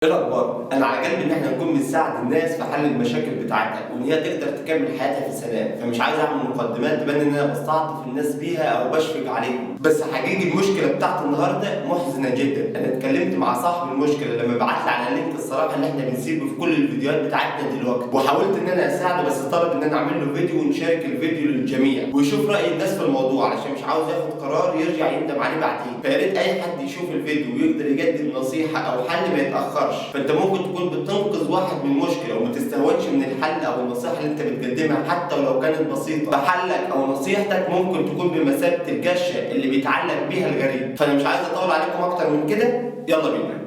ايه الاخبار؟ انا على جنب ان احنا نكون بنساعد الناس في حل المشاكل بتاعتها وان هي تقدر تكمل حياتها في سلام، فمش عايز اعمل مقدمات تبان ان انا بستعطف الناس بيها او بشفق عليهم، بس حقيقي المشكله بتاعت النهارده محزنه جدا. انا اتكلمت مع صاحب المشكله لما بعت لي على اللينك الصراحه اللي احنا بنسيبه في كل الفيديوهات بتاعتنا دلوقتي، وحاولت ان انا اساعده بس طلب ان انا اعمل له فيديو ونشارك الفيديو للجميع ويشوف راي الناس في الموضوع علشان مش عاوز ياخد قرار يرجع يندم عليه بعدين. فيا ريت اي حد يشوف الفيديو ويقدر يقدم نصيحه او حل ما يتاخرش، فانت ممكن تكون بتنقذ واحد من مشكله وما تستهونش من الحل او النصيحه اللي انت بتقدمها حتى ولو كانت بسيطه، فحلك او نصيحتك ممكن تكون بمثابه الجشه اللي بيتعلق بيها الغريب. فانا مش عايز اطول عليكم اكتر من كده، يلا بينا.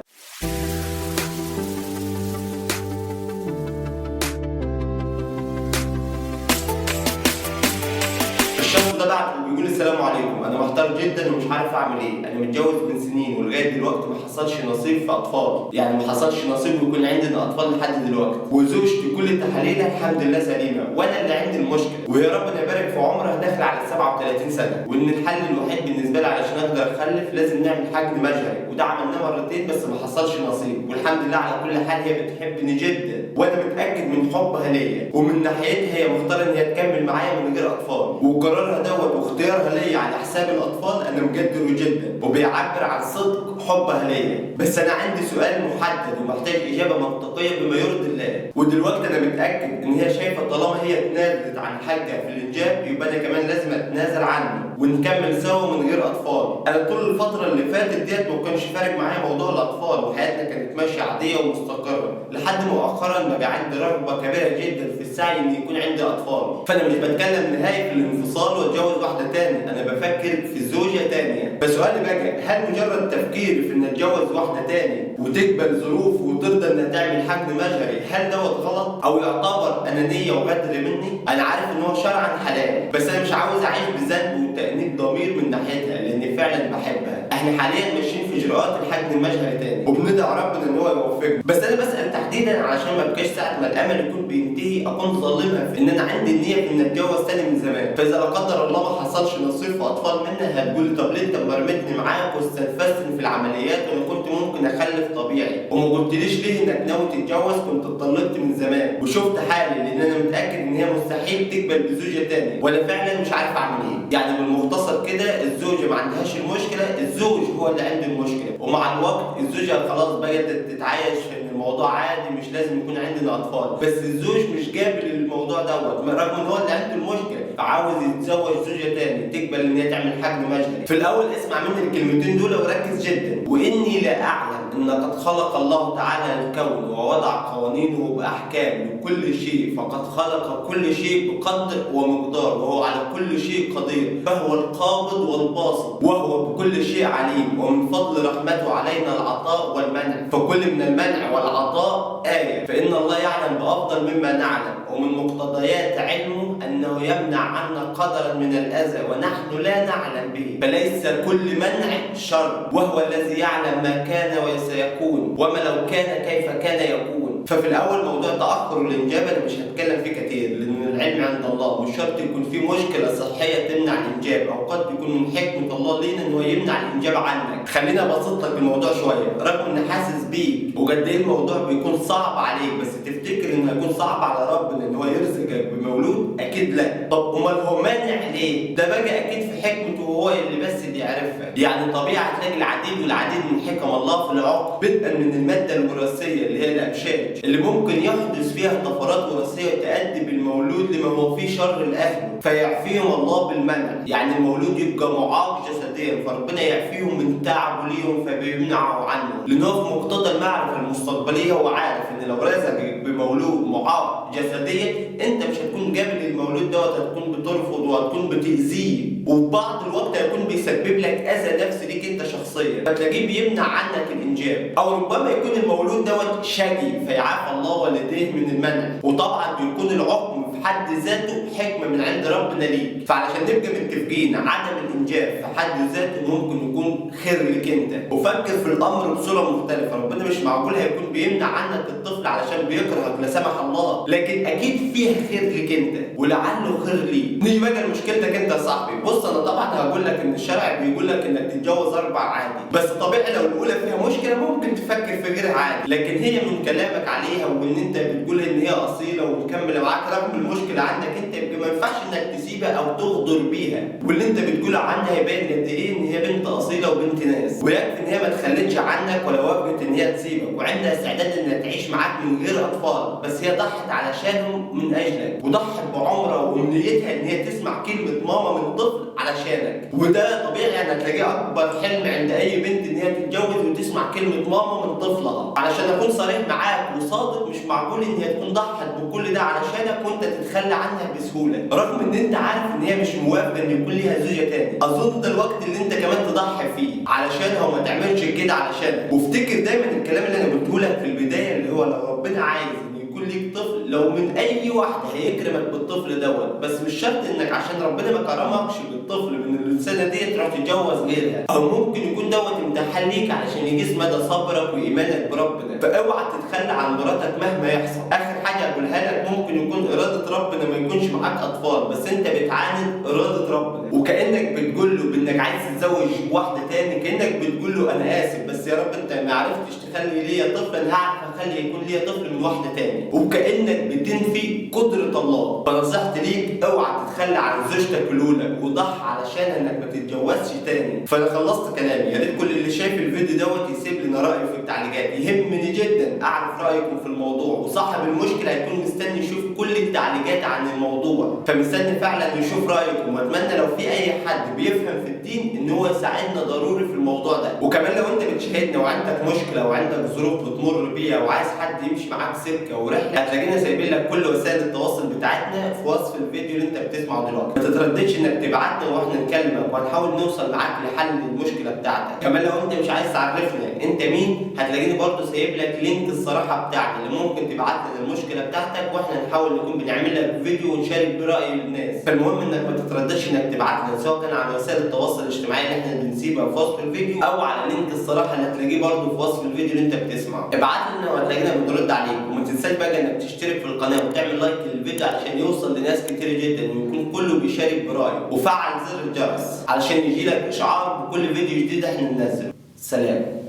الشخص ده بعت وبيقول السلام عليكم، انا محتار جدا ومش عارف اعمل ايه. انا متجوز من سنين ولغايه دلوقتي ما حصلش نصيب في اطفال، يعني ما حصلش نصيب ويكون عندنا اطفال لحد دلوقتي، وزوجتي كل تحاليلها الحمد لله سليمه وانا اللي عندي المشكله، ويا ربنا يبارك في عمرها داخل على 37 سنه، وان الحل الوحيد بالنسبه لي علشان اقدر اخلف لازم نعمل حقن مجهري، وده عملناه مرتين بس ما حصلش نصيب، والحمد لله على كل حال هي بتحبني جدا وانا متاكد من حبها ليا، ومن ناحيتها هي مختاره ان هي تكمل معايا من غير اطفال، وقرارها دوت واختيارها ليا على حساب الاطفال انا مقدره جدا وبيعبر عن صدق حبها ليا. بس انا عندي سؤال محدد ومحتاج اجابه منطقيه بما يرضي الله، ودلوقتي انا متاكد ان هي شايفه طالما هي اتنازلت عن حاجه في الانجاب يبقى انا كمان لازم اتنازل عنه ونكمل سوا من غير اطفال. انا طول الفتره اللي فاتت ديت ما كانش فارق معايا موضوع الاطفال وحياتنا كانت ماشيه عاديه ومستقره، لحد مؤخرا بقى عندي رغبه كبيره جدا في السعي ان يكون عندي اطفال. فانا مش بتكلم نهائي في الانفصال واتجوز واحده تاني، انا بفكر في زوجه تانيه. فسؤالي بقى، هل مجرد تفكيري في ان اتجوز واحده تاني وتقبل ظروف وترضى انها تعمل حقن مجهري هل دوت غلط او يعتبر انانيه وغدر مني؟ انا عارف ان هو شرعا حلال، بس انا مش عاوز اعيش بذنب وتأنيب ضمير من ناحيتها لاني فعلا بحبها. احنا حاليا ماشيين في اجراءات الحقن المجهري تاني وبندعي ربنا ان هو يوفقنا، بس انا بسال تحديدا علشان ما بقاش ساعه ما الامل يكون بينتهي اكون ظالمها في ان انا عندي النيه في ان اتجوز تاني من زمان، فاذا لا قدر الله ما حصلش نصيب في اطفال منها هتقول طب ليه انت مرمتني معاك واستنفذتني في العمليات وانا كنت ممكن اخلف طبيعي، وما قلتليش ليه انك ناوي تتجوز كنت اتطلقت من زمان وشفت حالي، لان انا متاكد ان هي مستحيل تقبل بزوجه تاني وانا فعلا مش عارف اعمل ايه. يعني بالمختصر كده الزوجه ما عندهاش المشكله، الزوج هو اللي عنده المشكله، ومع الوقت الزوجه خلاص بقت تتعايش في ان الموضوع عادي مش لازم يكون عندنا اطفال، بس الزوج مش قابل الموضوع دوت رغم ان هو اللي عنده المشكله، فعاوز يتزوج زوجه تاني تقبل ان هي تعمل حقن مجهري. في الاول اسمع مني الكلمتين دول وركز جدا، واني لا اعلم ان قد خلق الله تعالى الكون ووضع قوانينه باحكام لكل شيء، فقد خلق كل شيء بقدر ومقدار وهو على كل شيء قدير، فهو القابض والباسط وهو بكل شيء عليم، ومن فضل رحمته علينا العطاء والمنع، فكل من المنع والعطاء آية، فإن الله يعلم بأفضل مما نعلم، ومن مقتضيات علمه أنه يمنع عنا قدرا من الأذى ونحن لا نعلم به، فليس كل منع شر، وهو الذي يعلم ما كان وسيكون وما لو كان كيف كان يكون. ففي الأول موضوع تأخر الإنجاب أنا مش هتكلم فيه كتير لأن العلم عند الله، مش شرط يكون في مشكلة صحية تمنع الإنجاب، أو قد يكون من حكمة الله لينا إن هو يمنع الإنجاب عنك. خلينا أبسط لك الموضوع شوية، رغم إن حاسس بيك وقد إيه الموضوع بيكون صعب عليك، بس تفتكر إنه هيكون صعب على ربنا إن هو يرزقك بمولود؟ أكيد لا. طب أمال هو مانع ليه؟ ده بقى أكيد في حكمته وهو اللي بس بيعرفها. يعني طبيعي هتلاقي العديد والعديد من حكم الله في العقد، بدءا من المادة الوراثية اللي هي الأبشاج اللي ممكن يحدث فيها طفرات وراثية تؤدي بالمولود لما هو فيه شر لأهله، فيعفيهم الله بالمنع، يعني المولود يبقى معاق جسديا فربنا يعفيهم من تعبه ليهم فبيمنعه عنه، لأنه في مقتضى المعرفة المستقبلية هو عارف إن لو رزقك بمولود معاق جسديا أنت مش هتكون قابل المولود دوت، هتكون بترفض وهتكون بتأذيه، وفي بعض الوقت هيكون بيسبب لك أذى نفسي ليك أنت شخصيا، فتلاقيه بيمنع عنك الإنجاب، أو ربما يكون المولود دوت شقي يعافى الله والديه من المنع، وطبعا بيكون العقم في حد ذاته حكمه من عند ربنا ليك. فعلشان نبقى متفقين، عدم الانجاب في حد ذاته ممكن يكون خير لك انت. وفكر في الامر بصوره مختلفه، ربنا مش معقول هيكون بيمنع عنك الطفل علشان بيكرهك لا سمح الله، لكن اكيد فيها خير لك انت ولعله خير ليك. نيجي بقى لمشكلتك انت يا صاحبي. بص انا طبعا هقول لك ان الشرع بيقول لك انك تتجوز 4 عادي، بس طبيعي لو الاولى فيها مشكله ممكن تفكر في غيرها عادي، لكن هي من كلامك عليها وان انت بتقول ان هي اصيله ومكمله معاك رغم المشكله عندك انت، يبقى ما ينفعش انك تسيبها او تغدر بيها. واللي انت بتقول عنها يبين قد ايه ان هي بنت اصيله وبنت ناس، ويكفي ان هي ما تخلتش عنك ولا وافقت ان هي تسيبك، وعندها استعداد انها تعيش معاك من غير اطفال، بس هي ضحت علشانهم من اجلك، وضحت بعمرها وامنيتها ان هي تسمع كلمه ماما من طفل علشانك. وده طبيعي انك تلاقيه اكبر حلم عند اي بنت ان هي تتجوز وتسمع كلمه ماما من طفلها. علشان اكون صريح معاك وصادق، مش معقول ان هي تكون ضحت بكل ده علشانك وانت تتخلى عنها بسهوله، رغم ان انت عارف ان هي مش موافقه ان يكون ليها زوجه تاني. اظن ده الوقت اللي انت كمان تضحي فيه علشانها وما تعملش كده علشانك. وافتكر دايما الكلام اللي انا قلته لك في البدايه، اللي هو لو ربنا عايز يكون ليك طفل، لو من اي واحده هيكرمك بالطفل دوت، بس مش شرط انك عشان ربنا ما كرمكش بالطفل من الانسانه دي تروح تتجوز غيرها، او ممكن يكون دوت امتحان ليك علشان يقيس مدى صبرك وايمانك بربنا. فاوعى تتخلى عن مراتك مهما يحصل. اخر حاجه اقولها لك، ممكن يكون اراده ربنا ما يكونش معاك اطفال، بس انت بتعاند اراده ربنا، وكانك بتقول له بانك عايز تتزوج واحده تاني، كانك بتقول له انا اسف بس يا رب انت ما عرفتش تخلي ليا طفل، انا هعرف اخلي يكون ليا طفل من واحده تاني، وكانك بتنفي قدره الله. فنصيحتي ليك اوعى تتخلى عن زوجتك الاولى، وضحي علشان انك ما تتجوزش تاني. فانا خلصت كلامي، يا ريت كل اللي شايف الفيديو دوت يسيب لنا رايه في التعليقات، يهمني جدا اعرف رايكم في الموضوع، وصاحب المشكله هيكون مستني يشوف كل التعليقات عن الموضوع، فمستني فعلا يشوف رايكم. واتمنى لو في اي حد بيفهم في الدين ان هو يساعدنا ضروري في الموضوع ده. وكمان لو انت بتشاهدنا وعندك مشكله وعندك ظروف بتمر بيها وعايز حد يمشي معاك سكه ورحله، هتلاقينا سايبين لك كل وسائل التواصل بتاعتنا في وصف الفيديو اللي انت بتسمعه دلوقتي. ما تترددش انك تبعتنا واحنا نكلمك وهنحاول نوصل معاك لحل المشكله بتاعتك. كمان لو انت مش عايز تعرفنا انت مين، هتلاقيني برضه سايب لك لينك الصراحه بتاعتي اللي ممكن تبعت لنا المشكله بتاعتك واحنا نحاول نكون بنعمل لك فيديو ونشارك براي الناس. فالمهم انك ما تترددش انك تبعت لنا، سواء كان على وسائل التواصل الاجتماعي اللي احنا بنسيبها في وصف الفيديو، او على لينك الصراحه اللي هتلاقيه برضه في وصف الفيديو اللي انت بتسمعه. ابعت لنا وهتلاقينا بنرد عليك. وما تنساش بقى انك تشترك في القناه وتعمل لايك للفيديو علشان يوصل لناس كتير جدا ويكون كله بيشارك برايه، وفعل زر الجرس علشان يجيلك اشعار بكل فيديو جديد احنا ننزله. سلام.